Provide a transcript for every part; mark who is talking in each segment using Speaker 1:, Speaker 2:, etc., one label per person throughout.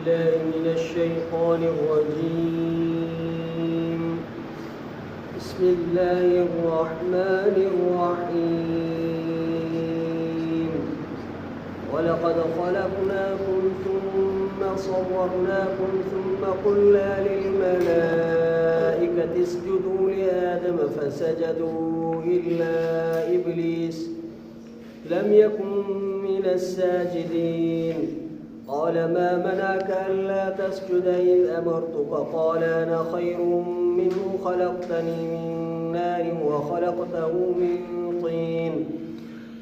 Speaker 1: بالله من الشيطان الرجيم. بسم الله الرحمن الرحيم. ولقد خلقناكم ثم صورناكم ثم قلنا للملائكة اسجدوا لآدم فسجدوا إلا إبليس لم يكن من الساجدين. قال ما منعك ألا تسجد إذ أمرتك؟ قال أنا خير منه خلقتني من نار وخلقته من طين.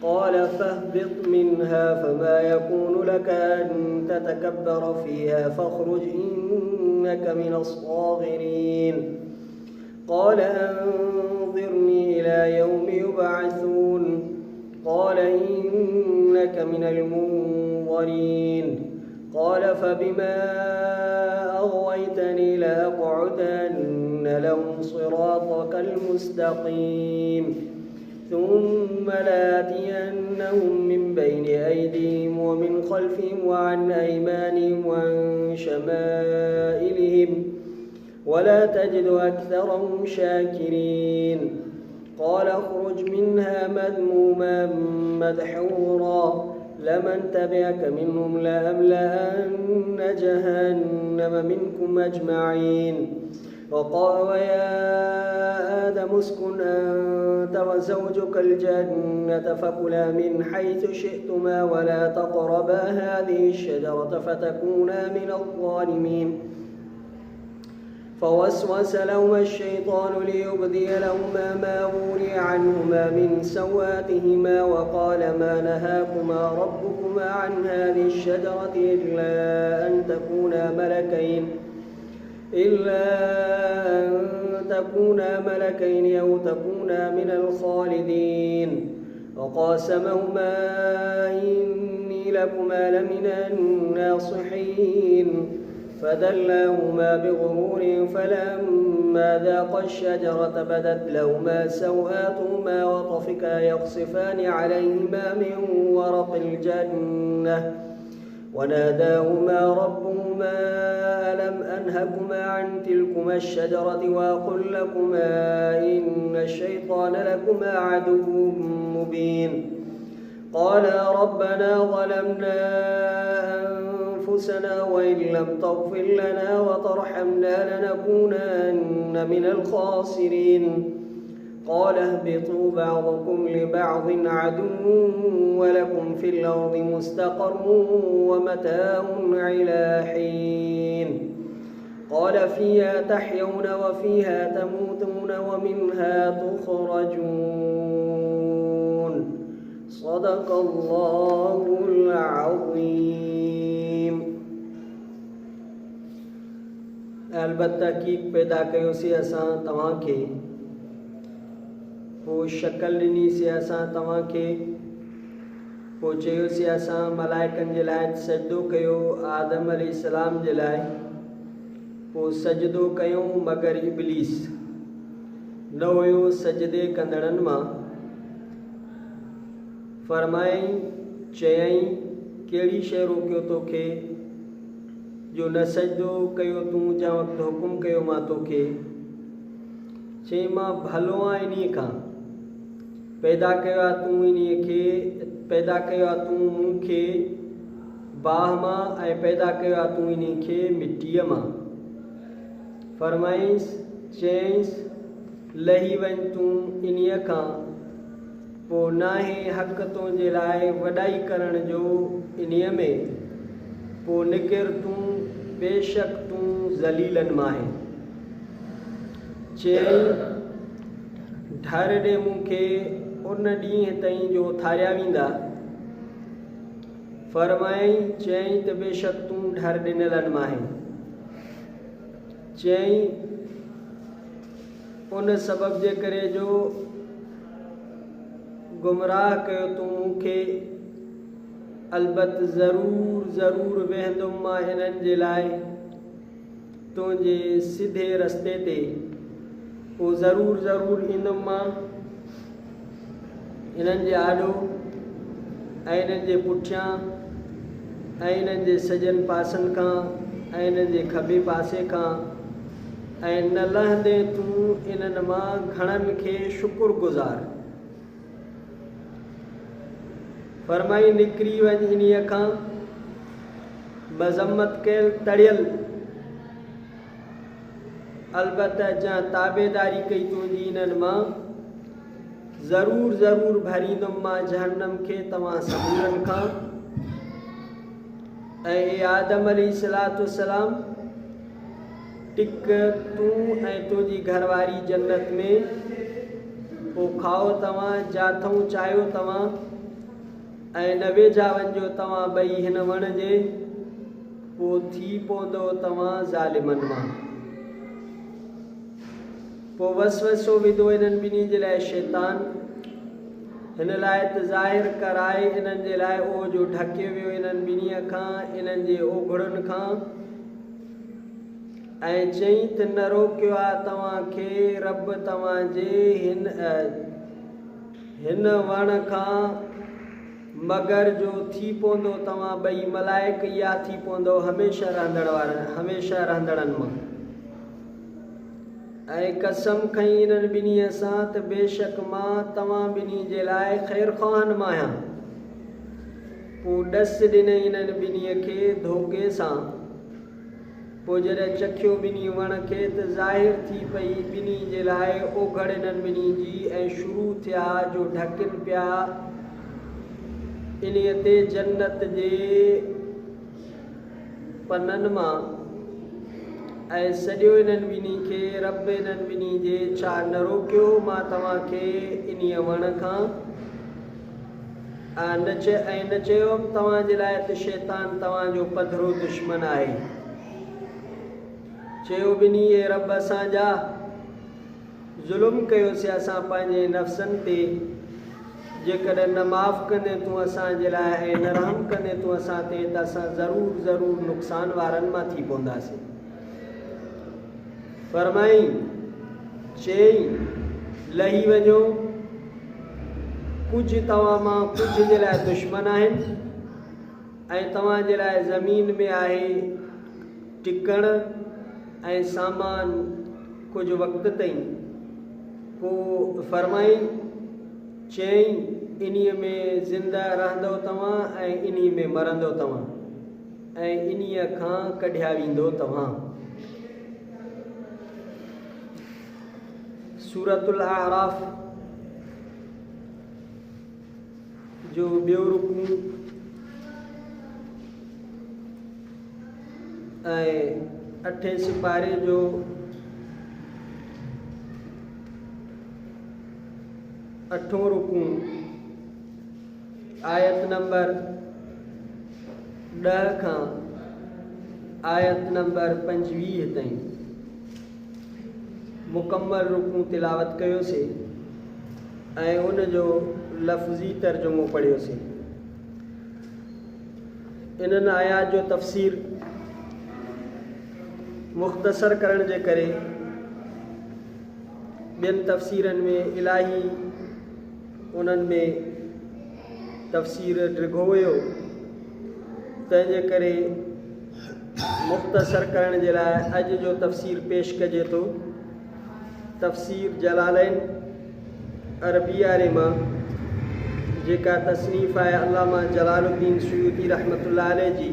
Speaker 1: قال فاهبط منها فما يكون لك أن تتكبر فيها فاخرج إنك من الصاغرين. قال أنظرني إلى يوم يبعثون. قال إنك من المنظرين. قال فبما أغويتني لأقعدن لهم صراطك المستقيم ثم لآتينهم من بين أيديهم ومن خلفهم وعن أيمانهم وعن شمائلهم ولا تجد أكثرهم شاكرين. قال اخرج منها مذموما مدحورا لمن تبعك منهم لأملأن جهنم منكم أجمعين. وقال ويا آدم اسكن أنت وزوجك الجنة فكلا من حيث شئتما ولا تقربا هذه الشجرة فتكونا من الظالمين. فوسوس لهما الشيطان ليبدي لهما ما وري عنهما من سواتهما وقال ما نهاكما ربكما عن هذه الشجرة إلا أن تكونا ملكين أو تكونا من الخالدين. وقاسمهما إني لكما لمن الناصحين. فدلاهما بغرور فلما ذاقا الشجرة بدت لهما سوآتهما وطفقا يخصفان عليهما من ورق الجنة وناداهما ربهما ألم أنهكما عن تلكما الشجرة وأقل لكما إن الشيطان لكما عدو مبين. قالا ربنا ظلمنا أنفسنا وإن لم تغفر لنا وترحمنا لنكونن من الخاسرين. قال اهبطوا بعضكم لبعض عدو ولكم في الأرض مستقر ومتاع إلى حين. قال فيها تحيون وفيها تموتون ومنها تخرجون. صدق الله العظيم. البتہ کی پیدا کयो سے اساں تواں کے پو شکل ॾिनी से असां तव्हांखे पोइ चयोसीं असां मलाइकनि जे लाइ सजदो कयो आदम अलैहिस्सलाम जे लाइ। पोइ सजदो कयूं मगर इब्लीस न हुयो सजदे कंदड़नि मां। फरमाई चयईं कहिड़ी शइ रोकियो तोखे जो न सजदो कयो तूं जंहिं वक़्तु हुकुम कयो मां तोखे। चई मां भलो आहियां इन्हीअ खां पैदा कयो आहे तूं इन्हीअ खे पैदा कयो आहे तूं मूंखे बाह मां ऐं पैदा कयो आहे तूं इन्हीअ खे मिटीअ मां। फरमाईंसि चयईंसि लही वञ तूं इन्हीअ खां पोइ नाहे हक़ तुंहिंजे लाइ वॾाई करण जो इन्हीअ में। पोइ निकिर तूं बेशक तूं ज़लीलनि मां आहे। चयईं ढर ॾे मूंखे उन ॾींहं ताईं जो थारिया वेंदा। फरमाईं चयईं त बेशक तूं ढर ॾिनलनि मां आहे। चयईं उन सबब जे करे जो गुमराह कयो तूं मूंखे अलबत ज़रूर वेहंदुमि मां हिननि जे लाइ तुंहिंजे सिधे रस्ते ते। पोइ ज़रूर ईंदुमि मां हिननि जे आॾो ऐं हिननि जे पुठियां ऐं हिननि जे सॼनि पासनि खां ऐं इन्हनि जे खॿे पासे खां, ऐं न लहंदे तूं इन्हनि मां घणनि खे शुक्रगुज़ार। फरमाई निकिरी वञ इन्हीअ खां मज़म्मत कयल तड़ियल, अलबत्त जा ताबेदारी कई तुंहिंजी इन्हनि मां, ज़रूर ज़रूर भरींदुमि मां जहन्नम खे तव्हां सबूरनि खां। ऐं आदम अलैहिस्सलाम टिक तूं ऐं तुंहिंजी घरवारी जन्नत में, पोइ खाओ तव्हां जाथऊं चाहियो तव्हां, ऐं न वेझा वञिजो तव्हां ॿई हिन वण जे, पोइ थी पवंदो तव्हां ज़ालिमनि मां। पोइ वसवसो विधो इन्हनि ॿिन्ही जे लाइ शैतान, हिन लाइ त ज़ाहिर कराए इन्हनि जे लाइ उहो जो ढकियो वियो इन्हनि ॿिन्हीअ खां, इन्हनि जे ओघड़नि खां, ऐं चई त न रोकियो आहे तव्हांखे रब तव्हांजे हिन वण खां, मगर जो थी पवंदो तव्हां ॿई मलाइक, या थी पवंदो हमेशह रहंदड़नि मां। ऐं कसम खईं इन्हनि ॿिन्हीअ सां त बेशक मां तव्हां ॿिन्ही जे लाइ ख़ैर ख़्वाहनि मां आहियां। पोइ ॾस ॾिनई इन्हनि ॿिन्हीअ खे धोखे सां। पोइ जॾहिं चखियो ॿिन्ही वण खे त ज़ाहिर थी पई ॿिन्ही जे लाइ ओघड़ इन्हनि ॿिन्ही जी, ऐं शुरू थिया जो ढकनि पिया इन्हीअ ते जन्नत जे पननि मां। ऐं सॼो इन्हनि ॿिन्ही खे रब इन्हनि ॿिन्ही जे छा न रोकियो मां तव्हांखे इन्हीअ वण खां, ऐं न चयो तव्हांजे लाइ त शैतान तव्हांजो पधरो दुश्मन आहे। चयो ॿिन्ही ए रब असांजा, ज़ुल्म कयोसीं असां पंहिंजे नफ़्सनि ते, जेकॾहिं न माफ़ कंदे तूं असांजे लाइ ऐं न रहम कंदे तूं असां ते, त असां ज़रूर ज़रूर नुक़सान वारनि मां थी पवंदासीं। फरमाई चयईं लही वञो, कुझु तव्हां मां कुझु जे लाइ दुश्मन आहिनि, ऐं तव्हांजे लाइ ज़मीन में आहे टिकण ऐं सामान कुझु वक़्त ताईं। पोइ फरमाई चयईं इन्हीअ में ज़िंदा रहंदो तव्हां, ऐं इन्हीअ में मरंदो तव्हां, ऐं इन्हीअ खां कढिया वेंदो तव्हां। सूरतुल आराफ जो ॿियो रुकू ऐं 8 सिपारे जो 8हों रुकू, आयत नंबर 10 खां आयत नंबर 25 ताईं मुकम्मल रुकू तिलावत कयोसीं ऐं उनजो लफ़्ज़ी तर्जुमो पढ़ियोसीं। इन्हनि आयात जो तफ़सीर मुख़्तसर करण जे करे ॿियनि तफ़सीरनि में इलाही उन्हनि में तफ़सीर डिघो हुयो, तंहिंजे करे मुख़्तसर करण जे लाइ अॼु जो तफ़सीर पेश कजे थो। तफ़सीर जलालैन अरबी वारे मां, जेका तसनीफ़ आहे अल्लामा जलालुद्दीन सुयूती रहमतुल्लाह अलैह जी,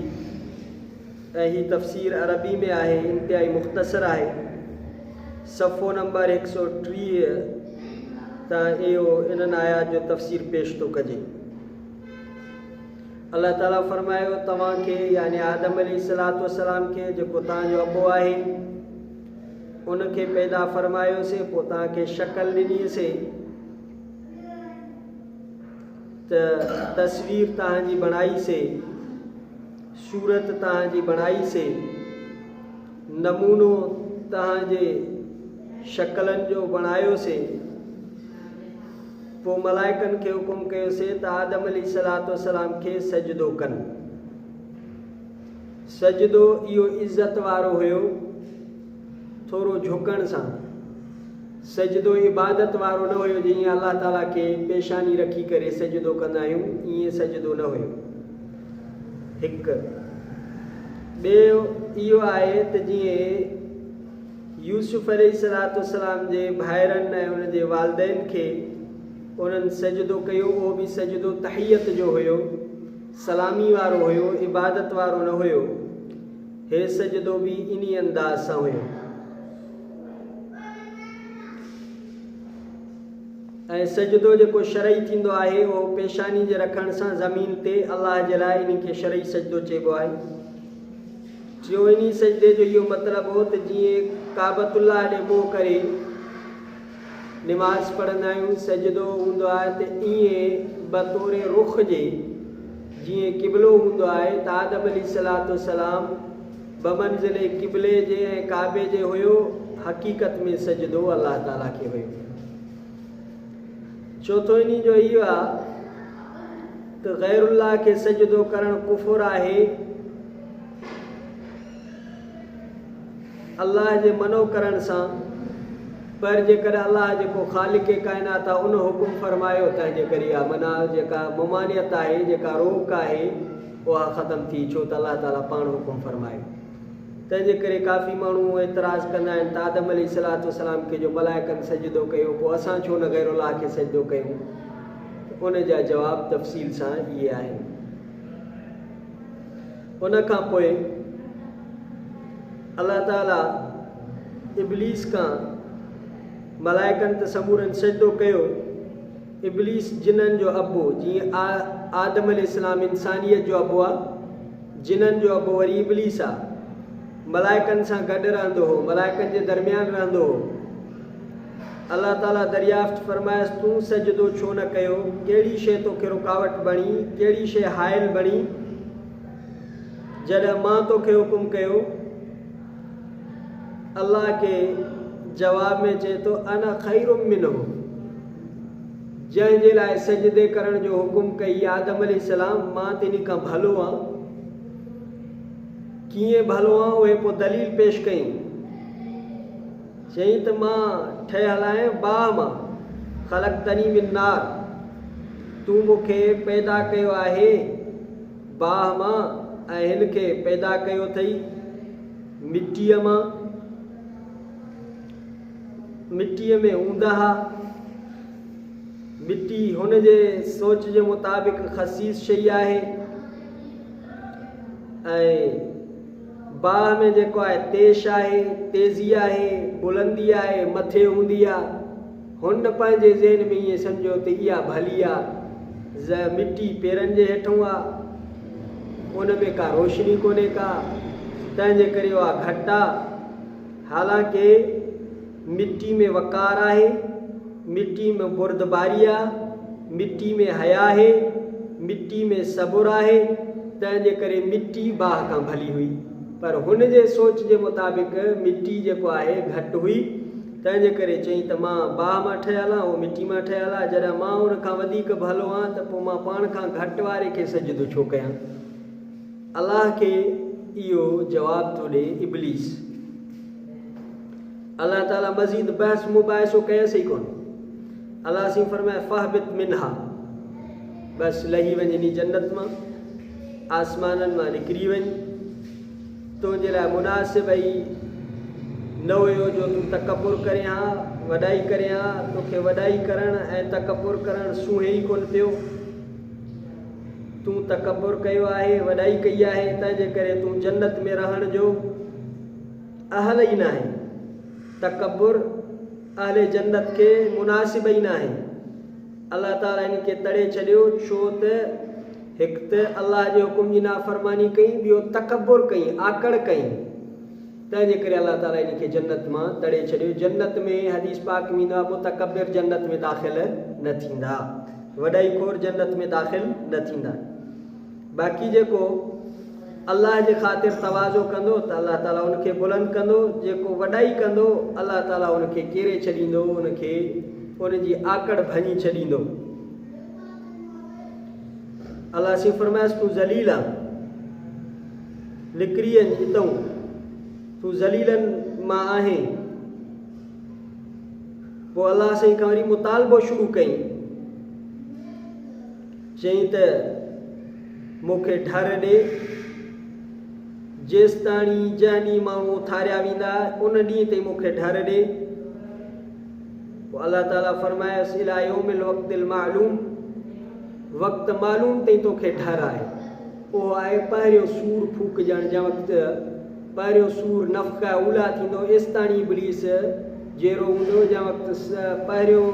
Speaker 1: ऐं ही तफ़सीर अरबी में आहे, इंतिहाई मुख़्तसर आहे। सफ़ो नंबर 130 तां इहो इन्हनि आयात जो तफ़सीर पेश थो कजे। अल्लाह ताला फरमायो तव्हांखे यानी आदम अलैहिस्सलाम खे, जेको तव्हांजो अबो आहे, उनखे पैदा फरमायोसीं, पोइ तव्हांखे शक्ल ॾिनीसीं, त तस्वीर तव्हांजी बणाईसीं, सूरत तव्हांजी बणाईसीं, नमूनो तव्हांजे शक्लनि जो बणायोसीं। पोइ मलाइकनि खे हुकुम कयोसीं त आदम अलैहिस्सलाम खे सजदो कनि। सजदो इहो इज़त वारो हुयो, थोरो झुकण सां। सजदो इबादत वारो न हुयो, जीअं अल्लाह ताला खे पेशानी रखी करे सजदो कंदा आहियूं, ईअं सजदो न हुयो। हिकु ॿियो इहो आहे त जीअं यूसुफ अलैहिस्सलाम जे भाइरनि ऐं उन जे वालिदैन खे उन्हनि सजदो कयो, उहो बि सजदो तहियत जो हुयो, सलामी वारो हुयो, इबादत वारो न हुयो। हे सजदो बि इन अंदाज़ सां हुयो। ऐं सजदो जेको शरई थींदो आहे उहो पेशानी जे रखण सां ज़मीन ते अलाह जे लाइ इन खे शरई सजदो चइबो आहे। टियों इन सजदे जो इहो मतिलबु हो त जीअं काबतुल्लाह ॾे मुंहुं करे निमाज़ पढ़ंदा आहियूं, सजदो हूंदो आहे त ईअं बतौर रुख़ जे जीअं क़िबलो हूंदो आहे त आदम अलैहिस्सलाम बमंज़िले क़िबले जे ऐं काबे जे हुयो, हक़ीक़त में सजदो अलाह ताला खे हुयो। चौथों इन जो इहो आहे त ग़ैरुल्लाह खे सजदो करणु कुफ़ुर आहे। अल्लाह जे मनो करण सां, पर जेकर अल्लाह जेको ख़ालिक़ काइनात आहे उन हुकुम फरमायो तंहिंजे करे आहे, माना जेका मुमानियत आहे, जेका रोक आहे उहा ख़तमु थी, छो त अल्लाह ताला पाण हुकुम फरमायो। तंहिंजे करे काफ़ी माण्हू एतिराज़ कंदा आहिनि त आदम अलैहिस्सलाम खे जो मलाइकनि सजदो कयो, पोइ असां छो न ग़ैरुल्लाह खे सजदो कयूं? उन जा जवाब तफ़सील सां इहे आहिनि। उन खां पोइ अल्लाह ताला इब्लीस खां मलाइकनि त समूरनि सजदो कयो, इब्लीस जिननि जो अबो, जीअं आदम अलैहिस्सलाम इंसानियत जो अबो आहे, जिननि जो अबो वरी इब्लीस आहे, मलाइकनि सां गॾु रहंदो हो, मलाइकनि जे दरमियान रहंदो हो। अल्लाह ताला दरियाफ़्त फरमायसि तूं सजदो छो न कयो? कहिड़ी शइ तोखे रुकावट बणी, कहिड़ी शइ हाइल बणी? जॾहिं मां तोखे हुकुम कयो, अल्लाह खे जवाब में चए थो अना खैरुम मिन्हु, जंहिंजे लाइ सजदे करण जो हुकुम कई आदम अलैहिस्सलाम, मां तिनी खां भलो आहियां। कीअं भलो आहे उहे पोइ दलील पेश कयूं। चई त मां ठहियल आहियां बाह मां, ख़लक़तनी मिन नार, तूं मूंखे पैदा कयो आहे बाह मां ऐं हिन खे पैदा कयो अथई मिटीअ मां। मिटीअ में हूंदा हा, मिटी हुन जे सोच जे मुताबिक़ ख़सीस शइ आहे, ऐं बाह में जेको आहे तेश आहे, तेज़ी आहे, बुलंदी आहे, मथे हूंदी आहे। हुन पंहिंजे ज़हन में ईअं सम्झो त इहा भली आहे, मिटी पेरनि जे हेठों आहे, उन में का रोशनी कोन्हे का, तंहिंजे करे उहा घटि आहे। हालांकि मिट्टी में वक़ार आहे, मिट्टी में बुर्दबारी आहे, मिट्टी में हया आहे, मिट्टी में सबुर आहे, तंहिंजे करे मिट्टी बाह खां भली हुई। पर हुन जे सोच जे मुताबिक़ मिट्टी जेको आहे घटि हुई, तंहिंजे करे चई त मां बाह मां ठहियल आहियां, उहो मिट्टी मां ठहियल आहे। जॾहिं मां उन खां वधीक भलो आहियां त पोइ मां पाण खां घटि वारे खे सजदो छो कयां? अलाह खे इहो जवाबु थो ॾे इब्लीस। अल्लाह ताला मज़ीद बहस मुबाहिसो कयसि ई कोन। अल्लाह सी फरमाए फहबित मिनहा, बसि लही वञ इन जन्नत मां, आसमाननि मां निकिरी वञ। तुंहिंजे लाइ मुनासिब ई न हुयो जो तूं तकबुर करें हा, वॾाई करें हा। तोखे वॾाई करणु ऐं तकबुर करणु सूंहें ई कोन पियो। तूं तकबुर कयो आहे, वॾाई कई आहे, तंहिंजे करे तूं जन्नत में रहण जो अहल ई न आहे। तकबुर अहले जन्नत खे मुनासिब ई न आहे। अल्लाह ताला इन खे तड़े छॾियो, छो त हिकु त अल्लाह जे हुकुम जी नाफ़रमानी कई, ॿियो तकबुर कई, आकड़ कई, तंहिंजे करे अल्लाह ताला इन खे जन्नत मां तड़े छॾियो। जन्नत में हदीस पाक में ईंदो आहे मुतकबिर जन्नत में दाख़िल न थींदा, वॾाई खोर जन्नत में दाख़िल न थींदा। बाक़ी जेको अल्लाह जे ख़ातिर तवाज़ो कंदो त अल्लाह ताला उनखे बुलंद कंदो, जेको वॾाई कंदो अल्लाह ताला उनखे केरे छॾींदो, उनखे उनजी आकड़ भञी छॾींदो। अल्लाह सी फरमायसि तूं ज़लील आहे, निकिरी वञ हितां, तूं ज़लीलनि मां आहीं। पोइ अल्लाह साईं खां वरी मुतालबो शुरू कई, चई त मूंखे ढर ॾे जेसि ताणी जंहिं ॾींहुं माण्हू उथारिया वेंदा उन ॾींहं ते मूंखे डर ॾे। पोइ अलाह ताला फरमायसि इला यौमिल वक़्तिल मालूम, वक़्तु मालूम ताईं तोखे डर आहे। उहो आहे पहिरियों सूर फूकजण जंहिं वक़्तु पहिरियों सूर नफ़्का उला थींदो एसि ताणी इब्लीस जहिड़ो हूंदो। जंहिं वक़्तु पहिरियों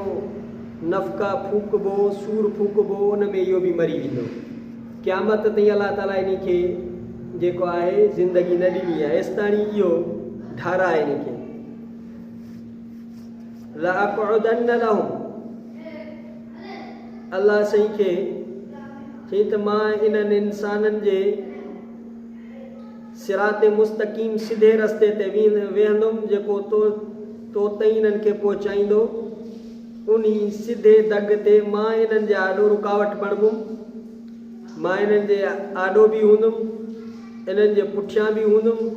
Speaker 1: नफ़्का फूकबो सूर फूकबो उन में इहो बि मरी वेंदो। क़यामत ताईं अलाह ताला इन खे जेको आहे ज़िंदगी न ॾिनी आहे, एसि ताणी इहो डर आहे इन खे। लअक़उदन्न लहुम, अलाह साईं खे चई त मां इन्हनि इंसाननि जे सिराते मुस्तक़ीम सिधे रस्ते ते वेहंदुमि जेको तो ताईं इन्हनि खे पहुचाईंदो। उन सिधे दग ते मां इन्हनि जे आॾो रुकावट बणिबुमि। मां इन्हनि जे आॾो बि हूंदुमि, इन्हनि जे पुठियां बि हूंदुमि,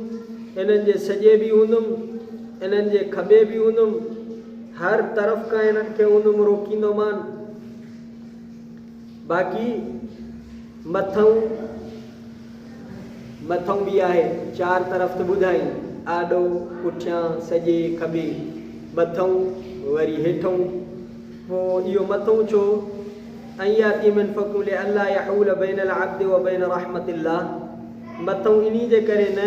Speaker 1: इन्हनि जे सॼे बि हूंदुमि, इन्हनि जे खॿे बि हूंदुमि, हर तरफ़ खां इन्हनि खे हूंदुमि रोकींदोमान। बाक़ी मथऊं बि आहे, चारि तरफ़ त ॿुधाई, आॾो पुठियां सॼे खॿे, मथऊं वरी हेठऊं। पोइ इहो मथऊं छो ऐं याती मिन फ़कुल अल्लाह यहूल बैनल अब्दि व बैन रहमतिल्लाह, मथऊं इन्ही जे करे न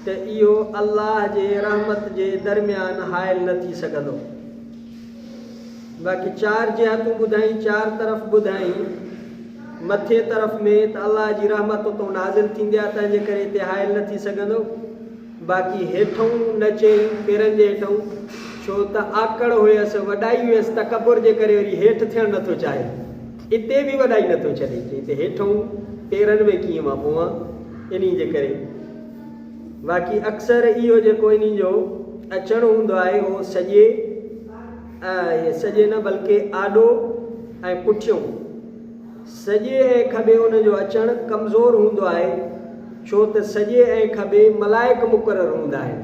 Speaker 1: त इहो अल्लाह जे रहमत जे दरमियान हायल न थी सघंदो। बाक़ी चारि जिहतूं ॿुधाई, चारि तरफ़ ॿुधाई। मथे तरफ़ में त अल्लाह जी रहमत उतां नाज़िल थींदी आहे तंहिंजे करे हिते हायल न थी सघंदो। बाक़ी हेठऊं न चई पेरनि जे हेठऊं, छो त आकड़ हुयसि, वॾाई हुयसि, तकबुर जे करे वरी हेठि थियणु नथो चाहे, हिते बि वॾाई नथो छॾे। हिते हेठऊं पेरनि में कीअं मां पोवां, इन जे करे। बाक़ी अक्सर इहो जेको इन जो अचणु हूंदो आहे उहो सॼे न बल्कि आॾो ऐं पुठियों, सॼे ऐं खॿे उनजो अचणु कमज़ोर हूंदो आहे, छो त सॼे ऐं खॿे मलाइक मुक़ररु हूंदा आहिनि।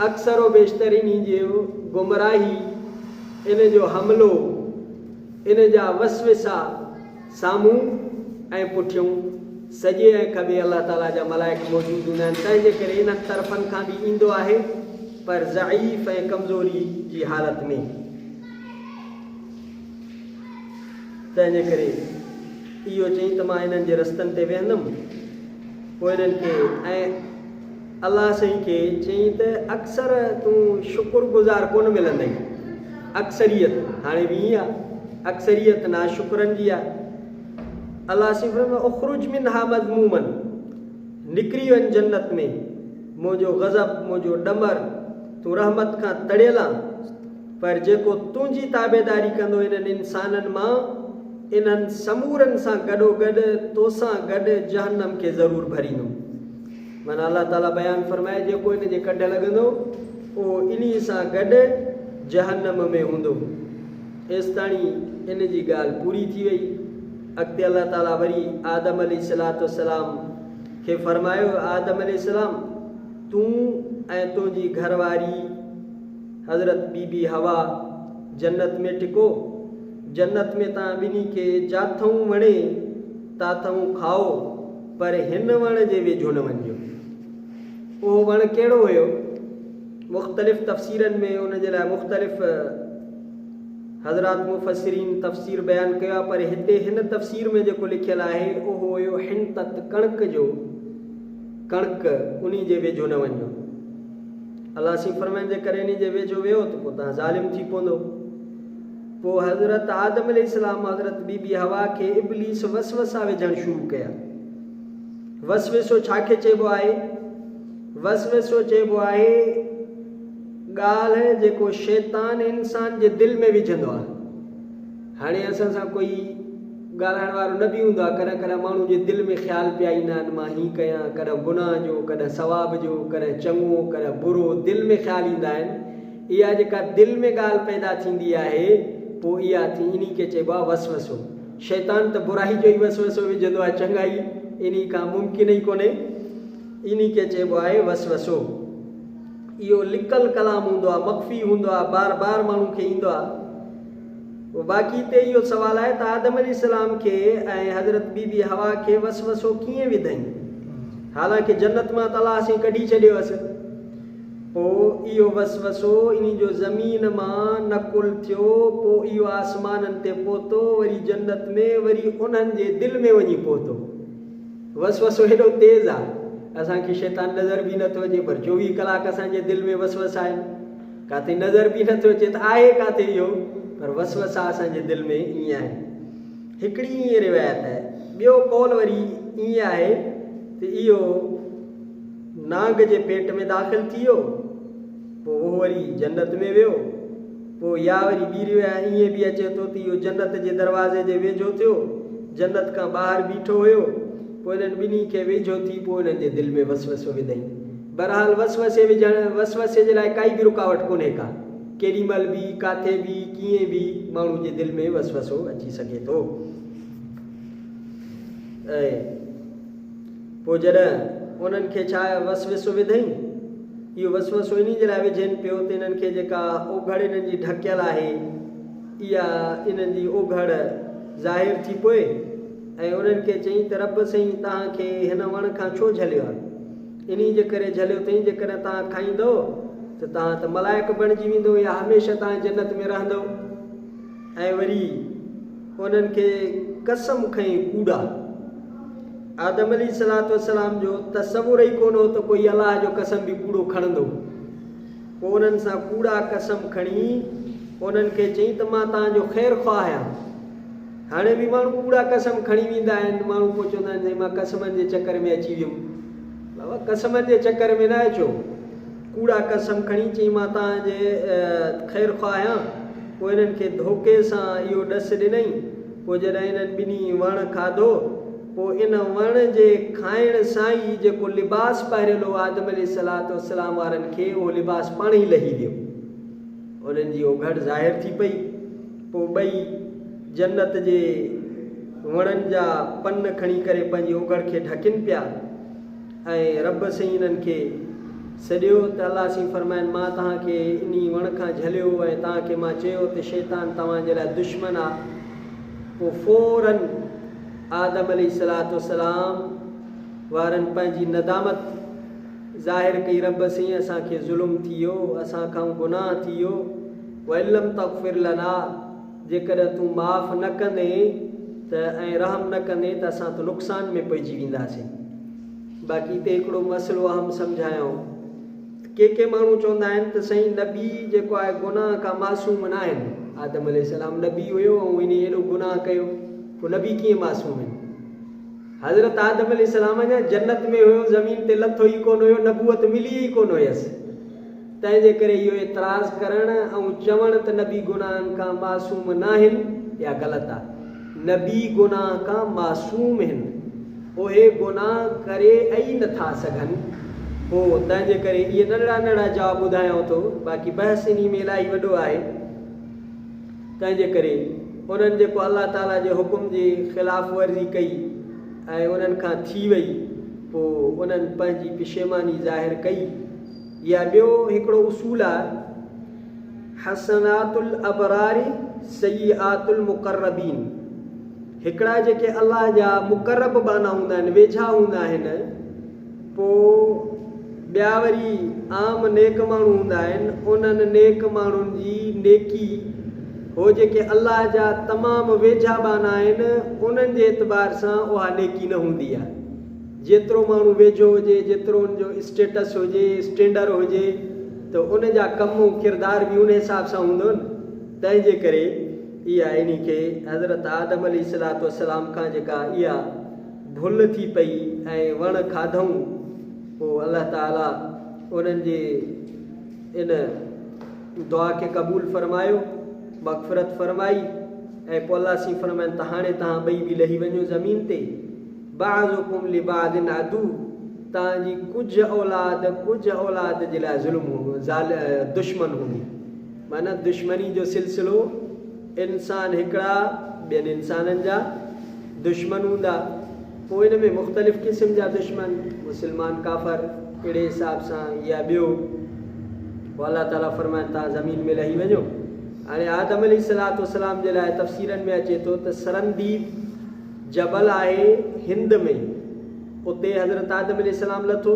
Speaker 1: अक्सर बेशितर इन जो गुमराही, इन जो हमिलो, इन जा वसविसा साम्हूं ऐं पुठियों सॼे ऐं खॿे अलाह ताला जा मलाइक मौजूदु हूंदा आहिनि। तंहिंजे करे इन्हनि तरफ़नि खां बि ईंदो आहे, पर ज़ईफ़ ऐं कमज़ोरी जी हालत में। तंहिंजे करे इहो चई त मां इन्हनि जे रस्तनि ते वेहंदुमि। पोइ इन्हनि खे ऐं अलाह साईं खे चई त अक्सर तूं शुक्रगुज़ार कोन मिलंदई। अक्सरियत हाणे बि ईअं आहे, अक्सरियत नाशुक्रनि जी आहे। अलाह साईं फरमाए उख़रुज मिनहा मज़मूमन, निकिरी वञ जन्नत में, मुंहिंजो गज़ब, मुंहिंजो ॾमर, तूं रहमत खां तड़ियल आहे। पर जेको तुंहिंजी ताबेदारी कंदो इन्हनि इंसाननि मां, इन्हनि समूरनि सां गॾोगॾु तोसां गॾु जहन्नम खे ज़रूरु भरींदुमि। माना अलाह ताला बयानु फरमाए जेको इन जे कढ लॻंदो उहो इन सां गॾु जहन्नम में हूंदो। एसि ताणी इन जी ॻाल्हि पूरी थी वई। अॻिते अलाह ताला वरी आदम अलैहिस्सलाम खे फरमायो, आदम अलैहिस्सलाम तूं ऐं तुंहिंजी घरवारी हज़रत बीबी हवा जन्नत में टिको। जन्नत में तव्हां ॿिन्ही खे जाथऊं वणे ताथऊं खाओ, पर हिन वण जे वेझो न वञिजो। उहो वणु कहिड़ो हुयो? मुख़्तलिफ़ तफ़सीरनि में उन जे लाइ मुख़्तलिफ़ हज़रात मुफ़स्सिरीन तफ़सीर बयानु कयो आहे, पर हिते हिन तफ़सीर में जेको लिखियलु आहे उहो हुयो हिनतत, कणिक जो कणिक, उन जे वेझो न वञो। अलाह साईं फरमाइण जे करे इन जे वेझो वियो त पोइ तव्हां ज़ालिम थी पवंदो। पोइ हज़रत आदम अलैहिस्सलाम हज़रत बीबी हवा खे इब्लीस वसवसा विझणु शुरू कया। वसवसो छाखे चइबो आहे? वसवसो चइबो आहे ॻाल्हि जेको शैतान इंसान जे दिलि में विझंदो आहे। हाणे असां सां कोई ॻाल्हाइण वारो न बि हूंदो आहे, कॾहिं कॾहिं माण्हू जे दिलि में ख़्यालु पिया ईंदा आहिनि मां हीअं कयां, कॾहिं गुनाह जो, कॾहिं सवाब जो, कॾहिं चङो, कॾहिं बुरो, दिलि में ख़्यालु ईंदा आहिनि। इहा जेका दिलि में ॻाल्हि पैदा थींदी आहे पोइ इहा थी, इन खे चइबो आहे वसवसो। शैतान त बुराई जो ई वसवसो विझंदो आहे, चङाई इन खां मुमकिन ई कोन्हे। इन खे चइबो आहे वसवसो। इहो लिकल कलाम हूंदो आहे, मख़फ़ी हूंदो आहे, बार बार माण्हू खे ईंदो आहे। बाक़ी हिते इहो सुवालु आहे त आदम अलैहिस्सलाम खे ऐं हज़रत बीबी हवा खे वसवसो कीअं विधई? हालांकि जन्नत मां ताला असीं कढी छॾियो हुअसि, पोइ इहो वसवसो इन जो ज़मीन मां नकुल थियो, पोइ इहो आसमाननि ते पहुतो, वरी जन्नत में, वरी उन्हनि जे दिलि में वञी पहुतो। वसवसो हेॾो तेज़ आहे, असांखे शैतान नज़र बि नथो अचे, पर 24 कलाक असांजे दिलि में वसवसा आहिनि। किथे नज़र बि नथो अचे त आहे किथे इहो, पर वसवसा असांजे दिलि में ईअं आहिनि। हिकिड़ी ईअं रिवायत आहे। ॿियो कौल वरी ईअं आहे त इहो नाग जे पेट में दाख़िल थी वियो, पोइ उहो वरी जन्नत में वियो। पोइ या वरी ॿी रिवायत ईअं बि अचे थो त इहो जन्नत जे दरवाज़े जे वेझो थियो, जन्नत खां ॿाहिरि बीठो हुयो, पोइ इन्हनि ॿिन्ही खे वेझो थी पोइ इन्हनि जे दिलि में वसवसो विधईं। बहरहाल वसवसे जे लाइ काई बि रुकावट कोन्हे का, केॾी महिल बि किथे बि कीअं बि माण्हू जे दिलि में वसवसो अची सघे थो। ऐं पोइ जॾहिं उन्हनि खे छा वसवसो विधईं, इहो वसवसो इन जे लाइ विझनि पियो त इन्हनि खे जेका ओघड़ इन्हनि जी ढकियल आहे, इहा इन्हनि जी ओघड़ ज़ाहिर थी पए। ऐं उन्हनि खे चई त रब साईं तव्हांखे हिन वण खां छो झलियो आहे? इन जे करे झलियो अथई, जेकॾहिं तव्हां खाईंदो त तव्हां त मलाइक बणिजी वेंदो या हमेशह तव्हां जन्नत में रहंदो। ऐं वरी उन्हनि खे कसम खईं कूड़ा। आदम अलैहिस्सलाम जो तसवुर ई कोन हो त कोई अलाह जो कसम बि कूड़ो खणंदो। पोइ उन्हनि सां कूड़ा कसम खणी उन्हनि खे चई त मां तव्हांजो ख़ैरु ख़्वाह आहियां। हाणे बि माण्हू कूड़ा कसम खणी वेंदा आहिनि, माण्हू पोइ चवंदा आहिनि मां कसमनि जे चकर में अची वियुमि। बाबा कसमनि जे चकर में न अचो, कूड़ा कसम खणी चई मां तव्हांजे ख़ैरु ख़्वाह आहियां। पोइ इन्हनि खे धोखे सां इहो ॾस ॾिनई। पोइ जॾहिं इन्हनि ॿिन्ही वण खाधो, पोइ इन वण जे खाइण सां ई जेको लिबास पारियल हो आदम अलैहिस्सलाम वारनि खे, उहो लिबास पाण ई लही वियो, उन्हनि जी ओघड़ ज़ाहिर थी पई। पोइ ॿई जन्नत जे वणनि जा पन खणी करे पंहिंजी ओघड़ खे ढकिन पिया। ऐं रब साईं इन्हनि खे सॼियो त अलाह साईं फरमाइनि मां तव्हांखे इन वण खां झलियो ऐं तव्हांखे मां चयो त शैतान तव्हांजे लाइ दुश्मन आहे। पोइ फ़ौरन आदम अलैहिस्सलाम वारनि पंहिंजी नदामत ज़ाहिर कई, रब साईं असांखे ज़ुल्म थी वियो, असांखां गुनाह थी वियो। वइलम तग़फिर लना, जेकॾहिं तूं माफ़ न कंदे त ऐं रहम न कंदे त असां त नुक़सान में पइजी वेंदासीं। बाक़ी हिते हिकिड़ो मसइलो अहम सम्झायूं। के माण्हू चवंदा आहिनि त साईं नबी जेको आहे गुनाह खां मासूम न आहिनि। आदम अलैहिस्सलाम नबी हुयो ऐं इन एॾो गुनाह कयो, पोइ नबी कीअं मासूम आहिनि? हज़रत आदम अलैहिस्सलाम जा जन्नत में हुयो, ज़मीन ते लथो ई कोन हुयो, नबूअत मिली ई कोन हुयसि। तंहिंजे करे इहो एतिराज़ करणु ऐं चवणु त नबी गुनाहनि खां मासूम न आहिनि, इहा ग़लति आहे। नबी गुनाह खां मासूम आहिनि, उहे गुनाह करे ई नथा सघनि। पोइ तंहिंजे करे इहे नंढड़ा नंढड़ा जवाब ॿुधायांव थो, बाक़ी बहस इन में इलाही वॾो आहे। तंहिंजे करे उन्हनि जेको अलाह ताला जे हुकुम जी ख़िलाफ़ वर्ज़ी कई ऐं उन्हनि खां थी वई, पोइ उन्हनि पंहिंजी पिशेमानी ज़ाहिर कई। या ॿियो हिकिड़ो उसूल आहे, हसनातुल अबरारी सय्यातुल मुक़र्रबीन। हिकिड़ा जेके अलाह जा मुक़र्रब बाना हूंदा आहिनि, वेझा हूंदा आहिनि, पोइ ॿिया वरी आम नेक माण्हू हूंदा आहिनि, उन्हनि नेक माण्हुनि जी नेकी हो जेके अलाह जा तमामु वेझा बाना आहिनि, उन्हनि जे एतबार सां उहा नेकी न हूंदी आहे। जेतिरो माण्हू वेझो हुजे, जेतिरो उनजो स्टेटस हुजे, स्टैंडर्ड हुजे, त उन जा कम किरदार बि उन हिसाब सां हूंदो न। तंहिंजे करे इहा इन खे हज़रत आदम अलैहिस्सलाम खां जेका इहा भुल थी पई ऐं वण खाधऊं, पोइ अलाह ताला उन्हनि जे इन दुआ खे क़बूल फरमायो, मग़फ़िरत फरमाई। ऐं पोइ अलाह सी फरमाइनि त हाणे तव्हां ॿई बि लही वञो ज़मीन ते। बाज़ुकुम लिबादिन अदू, तव्हांजी कुझु औलाद जे लाइ दुश्मन हूंदी। माना दुश्मनी जो सिलसिलो, इंसान हिकिड़ा ॿियनि इंसाननि जा दुश्मन हूंदा। पोइ हिन में मुख़्तलिफ़ क़िस्म जा दुश्मन, मुस्लमान काफ़र, अहिड़े हिसाब सां या ॿियो। पोइ अलाह ताला फरमाइनि तव्हां ज़मीन में लही वञो। हाणे आदम अलैहिस्सलाम जे लाइ तफ़सीरनि में अचे थो त सरंदीप जबल आहे हिंद में, उते हज़रत आदम अलैहिस्सलाम लथो,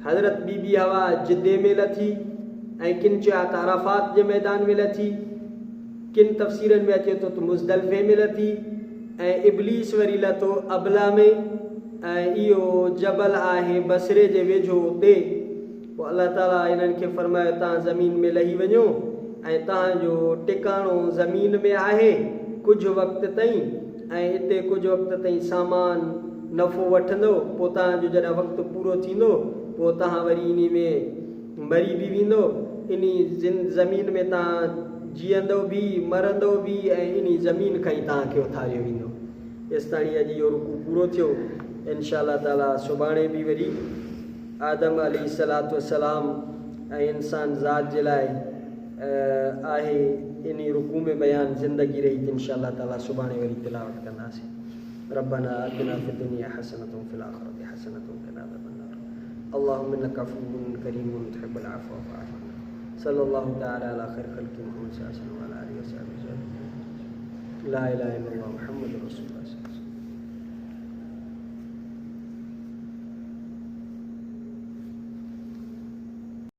Speaker 1: हज़रत बीबी हवा जिद्दे में लथी, ऐं किन चया त अराफात जे मैदान में लथी, किन तफ़सीरनि में अचे थो त मुज़दलिफ़े में लथी, ऐं इब्लीस वरी लथो अबला में, ऐं इहो जबल आहे बसरे जे वेझो उते। पोइ अलाह ताला इन्हनि खे फरमायो तव्हां ज़मीन में लही वञो ऐं तव्हांजो टिकाणो ज़मीन में आहे कुझु वक़्त ताईं, ऐं हिते कुझु वक़्त ताईं सामान नफ़ो वठंदो, पोइ तव्हांजो जॾहिं वक़्तु पूरो थींदो पोइ तव्हां वरी इन में मरी बि वेंदो, इन ज़मीन में तव्हां जीअंदो बि मरंदो बि, ऐं इन ज़मीन खां ई तव्हांखे उथारियो वेंदो। हेसि ताईं अॼु इहो रुकू पूरो थियो। इंशा अल्लाह ताला सुभाणे बि वरी आदम अलैहिस्सलातु वस्सलाम ऐं इंसान ज़ात जे लाइ आहे इन रुकू में बयान ज़िंदगी रही थी। इंशा अल्लाह ताला सुभाणे वरी तिलावत कंदासीं। रब्बना आतिना फिद दुनिया हसनतुन फिल आखिरति हसनतुन व क़िना अज़ाबन्नार। अल्लाहुम्मा इन्नका अफ़ुव्वुन करीमुन तुहिब्बुल अफ़्व फ़अफ़ु अन्ना। सल्लल्लाहु तआला अला खैर ख़ल्क़ि मुहम्मद सल्लल्लाहु अलैहि वसल्लम व अला आलिहि व सहबिहि। ला इलाहा इल्लल्लाह मुहम्मदुर रसूलुल्लाह।